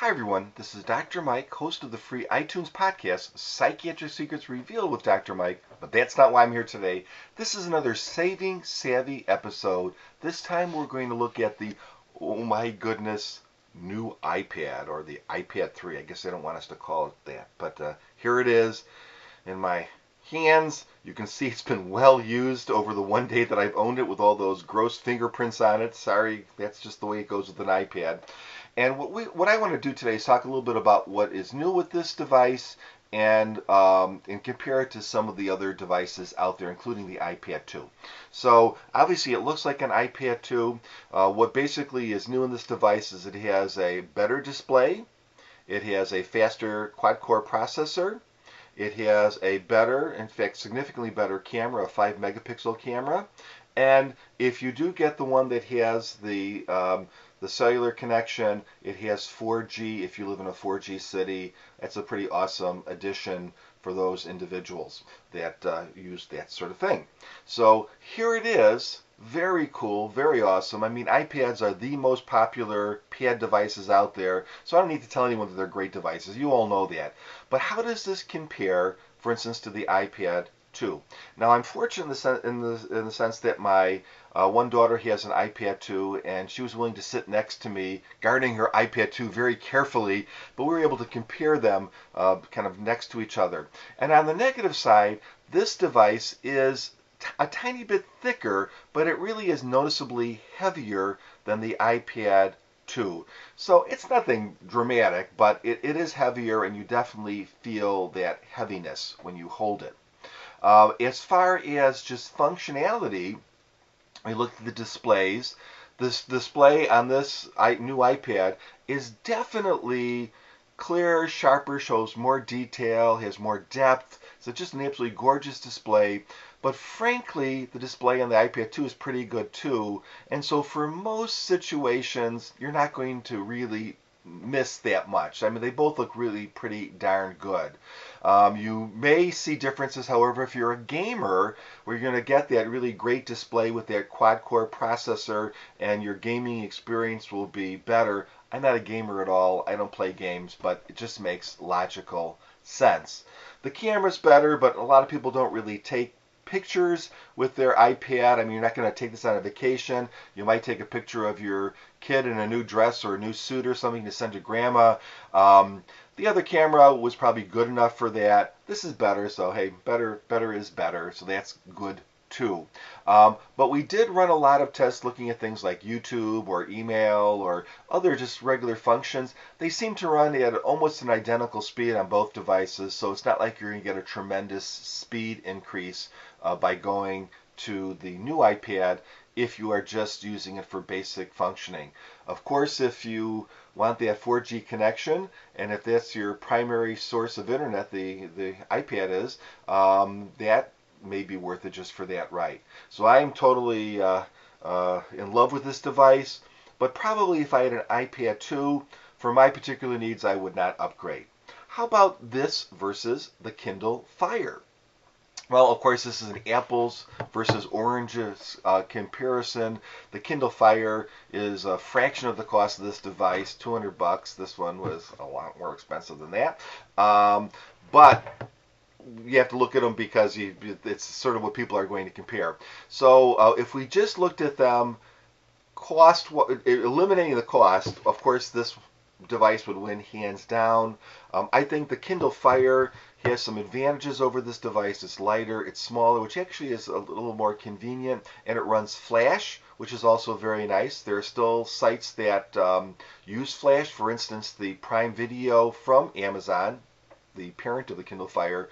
Hi everyone, this is Dr. Mike, host of the free iTunes podcast, Psychiatric Secrets Revealed with Dr. Mike, but that's not why I'm here today. This is another Saving Savvy episode. This time we're going to look at the, oh my goodness, new iPad, or the iPad 3. I guess they don't want us to call it that, but here it is in my hands. You can see it's been well used over the one day that I've owned it with all those gross fingerprints on it. Sorry, that's just the way it goes with an iPad. And what I want to do today is talk a little bit about what is new with this device and compare it to some of the other devices out there, including the iPad 2. So obviously it looks like an iPad 2. What basically is new in this device is it has a better display, it has a faster quad-core processor, it has a better, in fact significantly better camera, a 5 megapixel camera, and if you do get the one that has the cellular connection, it has 4G if you live in a 4G city. That's a pretty awesome addition for those individuals that use that sort of thing. So here it is. Very cool, very awesome. I mean, iPads are the most popular pad devices out there, so I don't need to tell anyone that they're great devices. You all know that. But how does this compare, for instance, to the iPad 2? Now, I'm fortunate in the sense that my one daughter has an iPad 2, and she was willing to sit next to me, guarding her iPad 2 very carefully, but we were able to compare them kind of next to each other. And on the negative side, this device is a tiny bit thicker, but it really is noticeably heavier than the iPad 2. So it's nothing dramatic, but it is heavier, and you definitely feel that heaviness when you hold it. As far as just functionality, we look at the displays. This display on this new iPad is definitely clearer, sharper, shows more detail, has more depth. So it's just an absolutely gorgeous display. But frankly, the display on the iPad 2 is pretty good too. And so for most situations, you're not going to really miss that much. I mean, they both look really pretty darn good. You may see differences, however, if you're a gamer, where you're going to get that really great display with that quad-core processor, and your gaming experience will be better. I'm not a gamer at all. I don't play games, but it just makes logical sense. The camera's better, but a lot of people don't really take pictures with their iPad. I mean, you're not going to take this on a vacation. You might take a picture of your kid in a new dress or a new suit or something to send to grandma. The other camera was probably good enough for that. This is better, so hey, better is better, so that's good too. But we did run a lot of tests looking at things like YouTube or email or other just regular functions. They seem to run at almost an identical speed on both devices, so it's not like you're going to get a tremendous speed increase by going to the new iPad if you are just using it for basic functioning. Of course, if you want that 4G connection, and if that's your primary source of internet, the iPad is, that may be worth it just for that, right? So I am totally in love with this device, but probably if I had an iPad 2, for my particular needs, I would not upgrade. How about this versus the Kindle Fire? Well, of course, this is an apples versus oranges comparison. The Kindle Fire is a fraction of the cost of this device, $200. This one was a lot more expensive than that. But you have to look at them because it's sort of what people are going to compare. So if we just looked at them, eliminating the cost, of course, this device would win hands down. I think the Kindle Fire has some advantages over this device. It's lighter, it's smaller, which actually is a little more convenient, and it runs Flash, which is also very nice. There are still sites that use Flash. For instance, the Prime Video from Amazon, the parent of the Kindle Fire,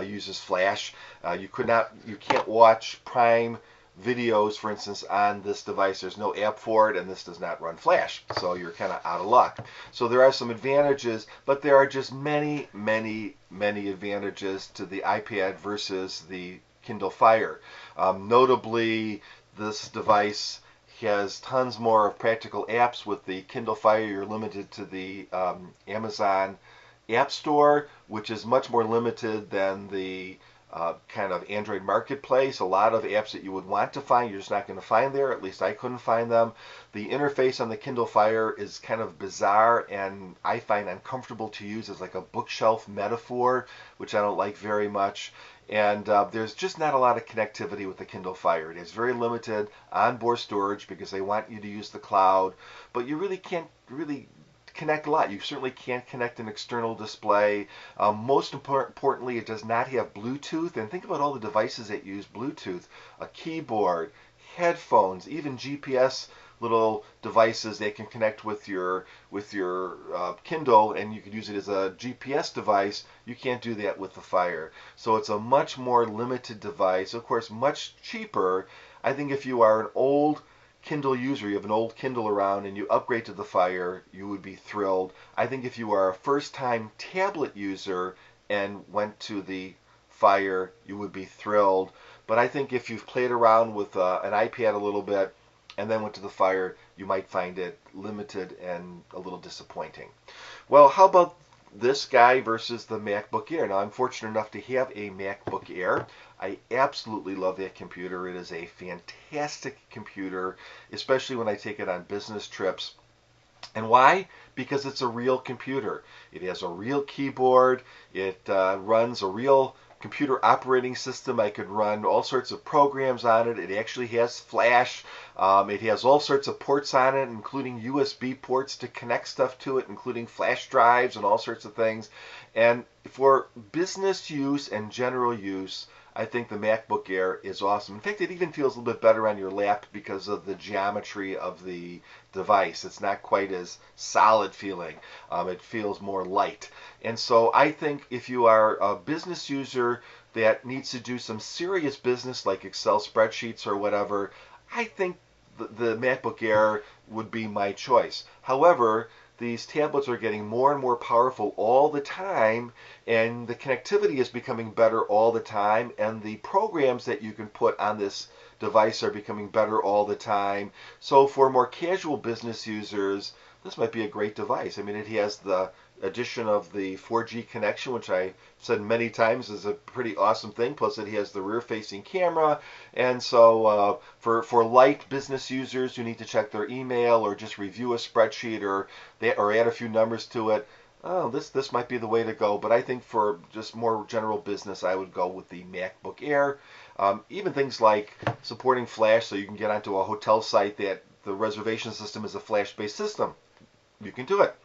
uses Flash. You can't watch Prime videos, for instance, on this device. There's no app for it, and this does not run Flash, so you're kind of out of luck. So there are some advantages, but there are just many, many, many advantages to the iPad versus the Kindle Fire. Notably, this device has tons more of practical apps. With the Kindle Fire, you're limited to the Amazon App Store, which is much more limited than the kind of Android marketplace. A lot of apps that you would want to find, you're just not going to find there. At least I couldn't find them. The interface on the Kindle Fire is kind of bizarre and I find uncomfortable to use as like a bookshelf metaphor, which I don't like very much. And there's just not a lot of connectivity with the Kindle Fire. It has very limited onboard storage because they want you to use the cloud, but you really can't really connect a lot. You certainly can't connect an external display. Most importantly, it does not have Bluetooth. And think about all the devices that use Bluetooth: a keyboard, headphones, even GPS little devices that can connect with your Kindle, and you could use it as a GPS device. You can't do that with the Fire. So it's a much more limited device. Of course, much cheaper. I think if you are an old Kindle user, you have an old Kindle around and you upgrade to the Fire, you would be thrilled. I think if you are a first-time tablet user and went to the Fire, you would be thrilled. But I think if you've played around with an iPad a little bit and then went to the Fire, you might find it limited and a little disappointing. Well, how about this guy versus the MacBook Air? Now, I'm fortunate enough to have a MacBook Air. I absolutely love that computer. It is a fantastic computer, especially when I take it on business trips. And why? Because it's a real computer. It has a real keyboard. It runs a real computer operating system. I could run all sorts of programs on it. It actually has flash. It has all sorts of ports on it, including USB ports to connect stuff to it, including flash drives and all sorts of things. And for business use and general use, I think the MacBook Air is awesome. In fact, it even feels a little bit better on your lap because of the geometry of the device. It's not quite as solid feeling. It feels more light. And so I think if you are a business user that needs to do some serious business like Excel spreadsheets or whatever, I think the MacBook Air would be my choice. However, these tablets are getting more and more powerful all the time, and the connectivity is becoming better all the time, and the programs that you can put on this device are becoming better all the time. So for more casual business users, this might be a great device. I mean, it has the addition of the 4G connection, which I said many times is a pretty awesome thing. Plus, it has the rear-facing camera, and so for light business users who need to check their email or just review a spreadsheet or add a few numbers to it, oh, this might be the way to go. But I think for just more general business, I would go with the MacBook Air. Even things like supporting Flash, so you can get onto a hotel site that the reservation system is a Flash-based system. You can do it.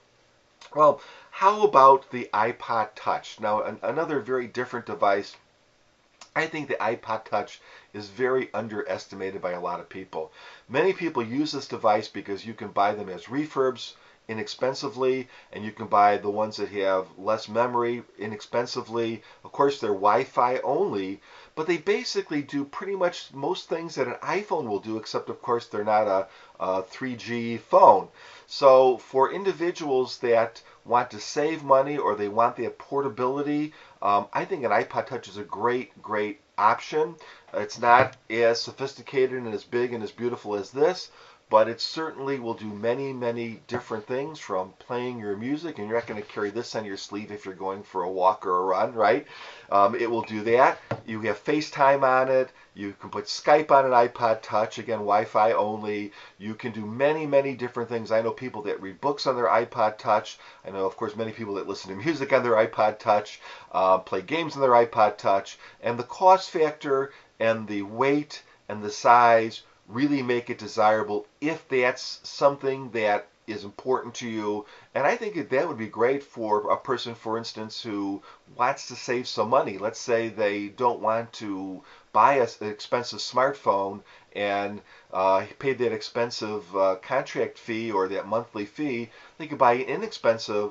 Well, how about the iPod Touch? Now, another very different device. I think the iPod Touch is very underestimated by a lot of people. Many people use this device because you can buy them as refurbs inexpensively, and you can buy the ones that have less memory inexpensively. Of course, they're Wi-Fi only, but they basically do pretty much most things that an iPhone will do, except of course they're not a 3G phone. So for individuals that want to save money or they want the portability, I think an iPod Touch is a great option. It's not as sophisticated and as big and as beautiful as this, but it certainly will do many different things, from playing your music, and you're not going to carry this on your sleeve if you're going for a walk or a run, right? It will do that. You have FaceTime on it. You can put Skype on an iPod Touch, again, Wi-Fi only. You can do many different things. I know people that read books on their iPod Touch. I know, of course, many people that listen to music on their iPod Touch, play games on their iPod Touch, and the cost factor and the weight and the size really make it desirable if that's something that is important to you. And I think that would be great for a person, for instance, who wants to save some money. Let's say they don't want to buy an expensive smartphone and pay that expensive contract fee or that monthly fee. They could buy an inexpensive,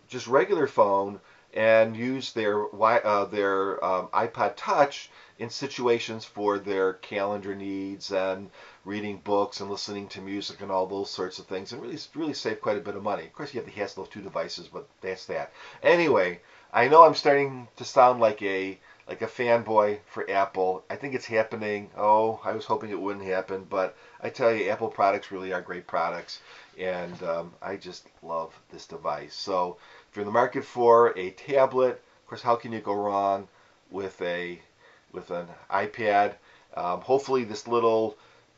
just regular phone and use their iPod Touch in situations for their calendar needs and reading books and listening to music and all those sorts of things, and really save quite a bit of money. Of course, you have the hassle of two devices, but that's that. Anyway, I know I'm starting to sound like a fanboy for Apple. I think it's happening. Oh, I was hoping it wouldn't happen, but I tell you, Apple products really are great products, and I just love this device. So if you're in the market for a tablet, of course, how can you go wrong with a with an iPad. Hopefully this little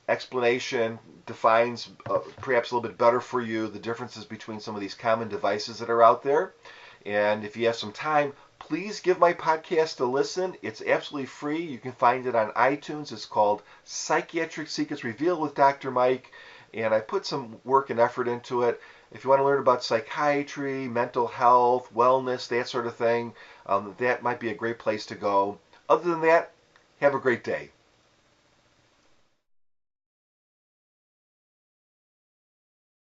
explanation defines perhaps a little bit better for you the differences between some of these common devices that are out there. And if you have some time, please give my podcast a listen. It's absolutely free. You can find it on iTunes. It's called Psychiatric Secrets Revealed with Dr. Mike. And I put some work and effort into it. If you want to learn about psychiatry, mental health, wellness, that sort of thing, that might be a great place to go. Other than that, have a great day.